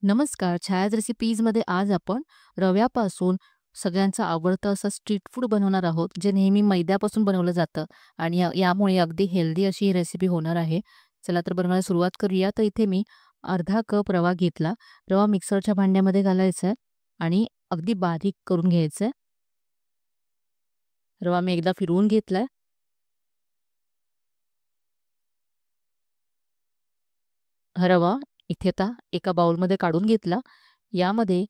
नमस्कार. छायाज रेसिपीजमध्ये आज आपण रव्यापासून सगळ्यांचं आवडतं असं स्ट्रीट फूड बनवणार आहोत, जे नेहमी मैद्यापासून बनवलं जातं आणि यामुळे अगदी हेल्दी अशी ही रेसिपी होणार आहे. चला तर बनवायला सुरुवात करूया. तर इथे मी अर्धा कप रवा घेतला. रवा मिक्सरच्या भांड्यामध्ये घालायचा आहे आणि अगदी बारीक करून घ्यायचं आहे. रवा मी एकदा फिरवून घेतलाय. हा रवा इथे आता एका बाउलमध्ये काढून घेतला. यामध्ये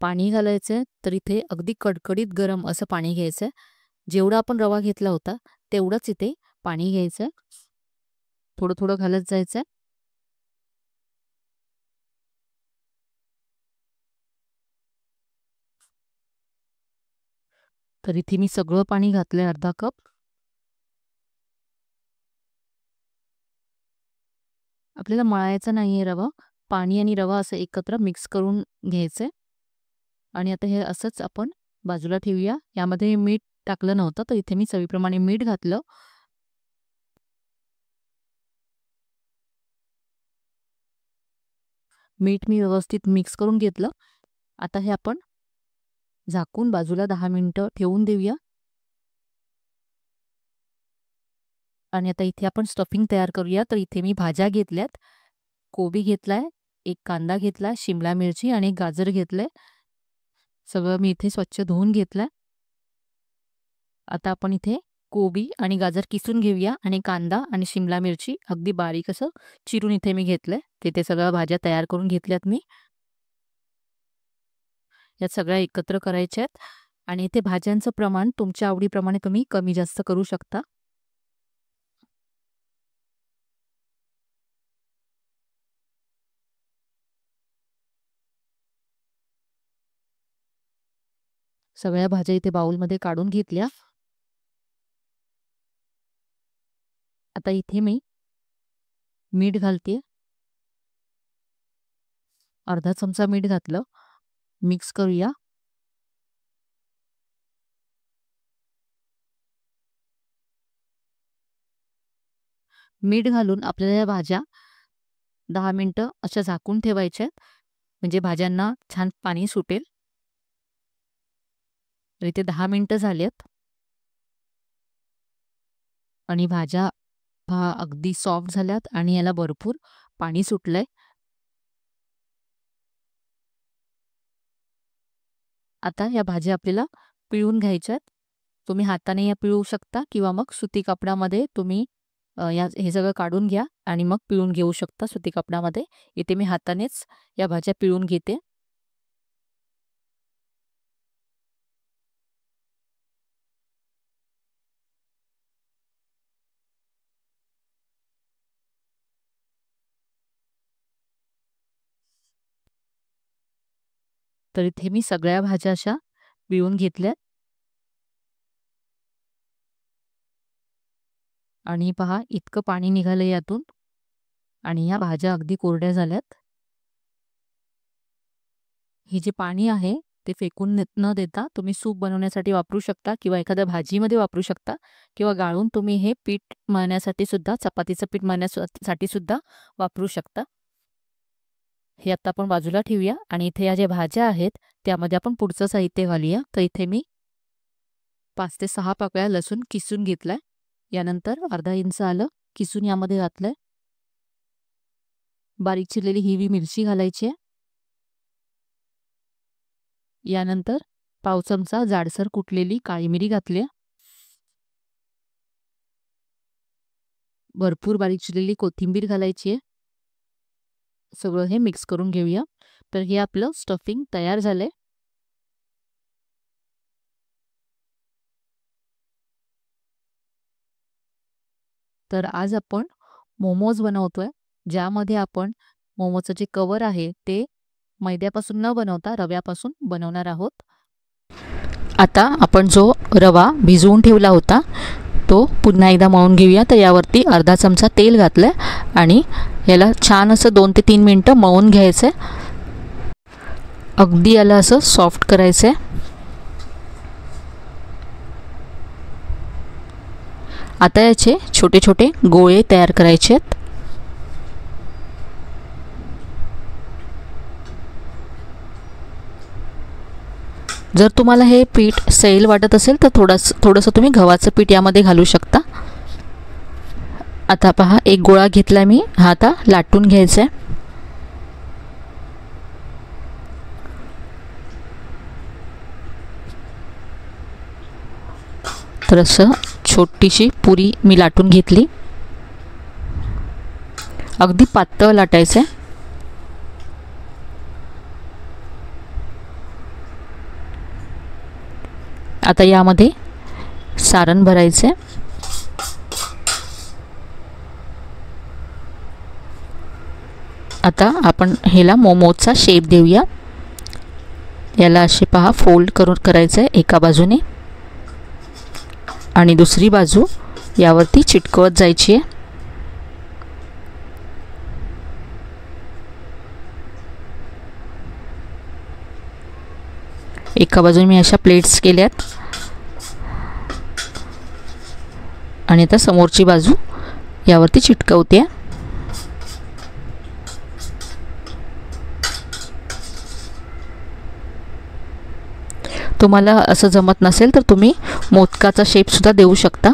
पाणी घालायचं तर इथे अगदी कडकडीत गरम असं पाणी घ्यायचं. जेवढा आपण रवा घेतला होता तेवढंच इथे पाणी घ्यायचं. थोडं थोडं घालत जायचं. तर इथे मी सगळं पाणी घातलंय अर्धा कप. आपल्याला मळायचं नाहीये रवा. पाणी आणि रवा असं एकत्र मिक्स करून घ्यायचंय. आणि आता हे असंच आपण बाजूला ठेवूया. यामध्ये मीठ टाकलं नव्हतं तर इथे मी चवीप्रमाणे मीठ घातलं. मीठ मी व्यवस्थित मिक्स करून घेतलं. आता हे आपण झाकून बाजूला 10 मिनिटं ठेवून देऊया. आणि आता इथे आपण स्टफिंग तयार करूया. तर इथे मी भाज्या घेतल्यात. कोबी घेतलाय, एक कांदा घेतलाय, शिमला मिरची आणि एक गाजर घेतलंय. सगळं मी इथे स्वच्छ धुवून घेतलंय. आता आपण इथे कोबी आणि गाजर किसून घेऊया आणि कांदा आणि शिमला मिरची अगदी बारीक असं चिरून इथे मी घेतलंय. तिथे सगळ्या भाज्या तयार करून घेतल्यात मी. यात सगळ्या एकत्र करायच्या आहेत आणि इथे भाज्यांचं प्रमाण तुमच्या आवडीप्रमाणे तुम्ही कमी जास्त करू शकता. सगळ्या भाज्या इथे बाउलमध्ये काढून घेतल्या. आता इथे मी मीठ घालते. अर्धा चमचा मीठ घातलं. मिक्स करूया. मीठ घालून आपल्याला या भाज्या 10 मिनिटं अशा झाकून ठेवायच्या म्हणजे भाज्यांना छान पाणी सुटेल. तर इथे 10 मिनिटं झालेत आणि भाज्या अगदी सॉफ्ट झाल्यात आणि याला भरपूर पाणी सुटलंय. आता या भाज्या आपल्याला पिळून घ्यायच्यात. तुम्ही हाताने या पिळू शकता किंवा मग सुती कपड्यामध्ये तुम्ही हे सगळं काढून घ्या आणि मग पिळून घेऊ शकता सुती कपड्यामध्ये. इथे मी हातानेच या भाज्या पिळून घेते. तर इथे मी सगळ्या भाज्या अशा पिळून घेतल्या आणि पहा इतकं पाणी निघालं यातून आणि या भाज्या अगदी कोरड्या झाल्यात. हे जे पाणी आहे ते फेकून न देता तुम्ही सूप बनवण्यासाठी वापरू शकता किंवा एखाद्या भाजीमध्ये वापरू शकता किंवा गाळून तुम्ही हे पीठ मळण्यासाठी सुद्धा, चपातीचं पीठ मळण्यासाठी सुद्धा वापरू शकता. हे आता आपण बाजूला ठेवूया आणि इथे या ज्या भाज्या आहेत त्यामध्ये आपण पुढचं साहित्य घालूया. तर इथे मी 5 ते 6 पाकळ्या लसूण किसून घेतलाय. यानंतर अर्धा इंच आलं किसून यामध्ये घातलंय. बारीक चिरलेली हिरवी मिरची घालायची आहे. यानंतर पाव चमचा जाडसर कुटलेली काळी मिरी घातली. भरपूर बारीक चिरलेली कोथिंबीर घालायची आहे. सगळं हे मिक्स करून घेऊया. तर हे आपलं स्टफिंग तयार झालंय. तर आज आपण मोमोज बनवतोय, ज्यामध्ये आपण मोमोचं जे कवर आहे ते मैद्यापासून न बनवता रव्यापासून बनवणार आहोत. आता आपण जो रवा भिजवून ठेवला होता तो पुन्हा एकदा मळून घेऊया. तर यावरती अर्धा चमचा तेल घातलंय आणि याला छान असं 2 ते 3 मिनिटं मळून घ्यायचं आहे. अगदी याला असं सॉफ्ट करायचं आहे. आता याचे छोटे छोटे गोळे तयार करायचे आहेत. जर तुम्हाला हे पीठ सैल वाटत असेल तर थोडंसं तुम्ही गव्हाचं पीठ यामध्ये घालू शकता। आता पहा, एक गोळा घेतला मी, हा आता लाटून घ्यायचा आहे। तर असं छोटीशी पुरी मी लाटून घेतली। अगदी पातळ लाटायचं आहे। आता यामध्ये सारण भरायचं आहे। आता आपण ह्याला मोमोजचा शेप देऊया। याला असे पहा फोल्ड करायचं आहे एका बाजूने आणि दुसरी बाजू यावरती चिटकवत जायची आहे। एका बाजूने मी अशा प्लेट्स केल्यात आणि आता समोरची बाजू यावरती चिटकवते। तुम्हाला असं जमत नसेल तर तुम्ही मोदकाचा शेप सुद्धा देऊ शकता।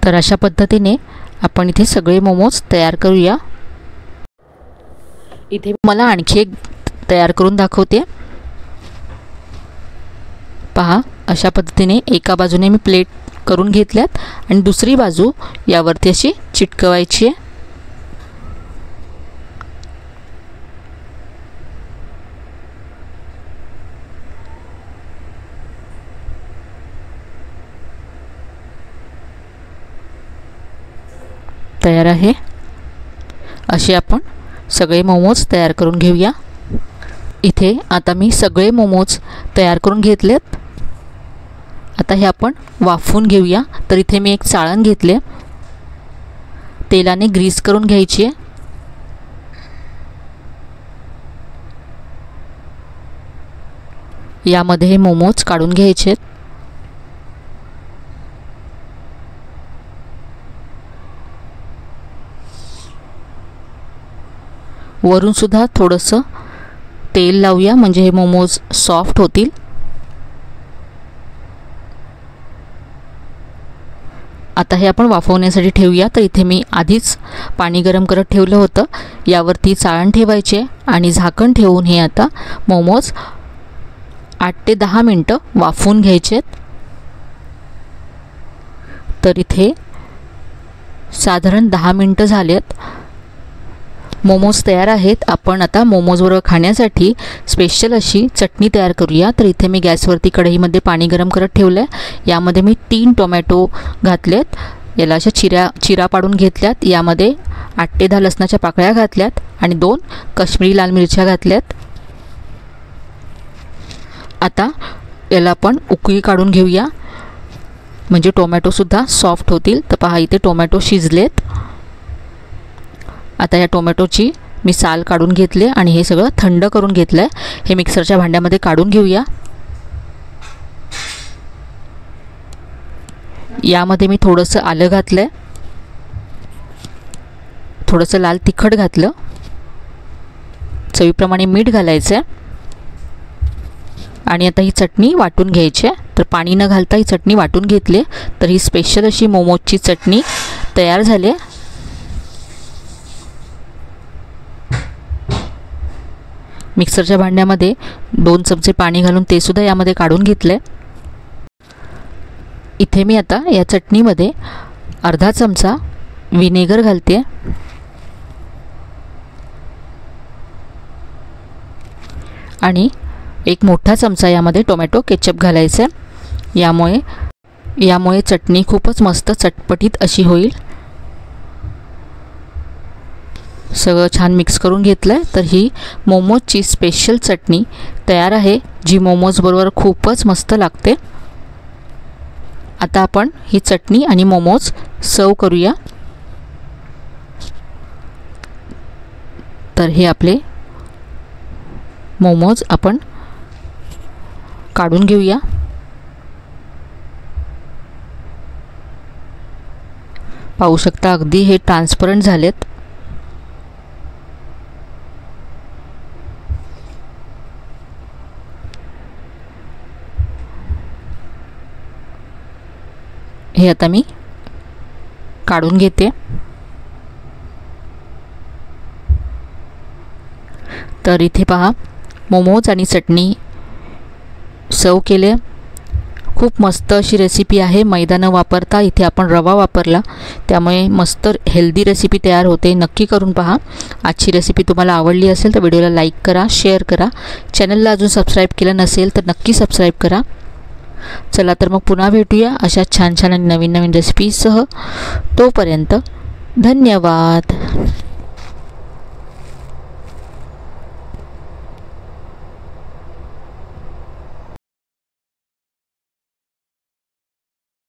तर अशा पद्धतीने आपण इथे सगळे मोमोज तयार करूया। इथे मला आणखी एक तयार करून दाखवते। पहा, अशा पद्धतीने एका बाजूने मी प्लेट करून घेतल्यात आणि दुसरी बाजू यावरती अशी चिटकवायची आहे। तयार आहे। असे आपण सगळे मोमोज तयार करून घेऊया। इथे आता मी सगळे मोमोज तयार करून घेतलेत। आता हे आपण वाफवून घेऊया। तर इथे मी एक चाळण घेतले, तेलाने ग्रीस करून घ्यायची आहे। यामध्ये हे मोमोज काढून घ्यायचे आहेत। वरून सुद्धा थोडंसं तेल लावूया म्हणजे हे मोमोज सॉफ्ट होतील। आता हे आपण वाफवण्यासाठी ठेवूया। तर इथे मी आधीच पाणी गरम करत ठेवलं होतं, यावरती चाळण ठेवायचे आणि झाकण ठेवून हे आता मोमोज 8 ते 10 मिनटं वाफवून घ्यायचे। तर इथे साधारण 10 मिनटं झालेत। मोमोज तयार आहेत। आपण आता मोमोजबरोबर खाण्यासाठी स्पेशल अशी चटणी तयार करूया। तर इथे मी गॅसवरती कढईमध्ये पाणी गरम करत ठेवलं आहे। यामध्ये मी 3 टोमॅटो घातलेत, याला अशा चिरा पाडून घेतल्यात। यामध्ये 8 ते 10 लसणाच्या पाकळ्या घातल्यात आणि 2 काश्मीरी लाल मिरच्या घातल्यात। आता याला आपण उकळी काढून घेऊया म्हणजे टोमॅटोसुद्धा सॉफ्ट होतील। तर पहा, इथे टोमॅटो शिजलेत। आता या टोमॅटोची मी साल काढून घेतले आणि हे सगळं थंड करून घेतलं आहे। हे मिक्सरच्या भांड्यामध्ये काढून घेऊया। यामध्ये मी थोडंसं आलं घातलं आहे, थोडंसं लाल तिखट घातलं, चवीप्रमाणे मीठ घालायचं आहे आणि आता ही चटणी वाटून घ्यायची आहे। तर पाणी न घालता ही चटणी वाटून घेतली। तर ही स्पेशल अशी मोमोजची चटणी तयार झाली आहे। मिक्सरच्या भांड्यामध्ये 2 चमचे पाणी घालून ते सुद्धा यामध्ये काढून घेतले। इथे मी आता या चटणीमध्ये अर्धा चमचा विनेगर घालते आणि एक मोठा चमचा यामध्ये टोमॅटो केचप घालायचा आहे। यामुळे चटणी खूपच मस्त चटपटीत अशी होईल। सगळं छान मिक्स करून घेतलं आहे। तर ही मोमोजची स्पेशल चटणी तयार आहे, जी मोमोज बरोबर खूपच मस्त लागते। आता आपण ही चटणी आणि मोमोज सर्व करूया। तर हे आपले मोमोज आपण काढून घेऊया। पाहू शकता अगदी हे ट्रान्सपरंट झालेत. हे आता मी काढून घेते. तर इथे पहा मोमोज आणि चटणी सर्व केले. खूप मस्त अशी रेसिपी आहे. मैदा न वापरता इथे आपण रवा वापरला, त्यामुळे मस्त हेल्दी रेसिपी तयार होते. नक्की करून पहा. आजची रेसिपी तुम्हाला आवडली असेल तर व्हिडिओला लाईक करा, शेअर करा. चॅनलला अजून सबस्क्राईब केलं नसेल तर नक्की सबस्क्राईब करा. चला तर मग पुन्हा भेटूया अशा छान छान आणि नवीन नवीन रेसिपीसह. तोपर्यंत धन्यवाद.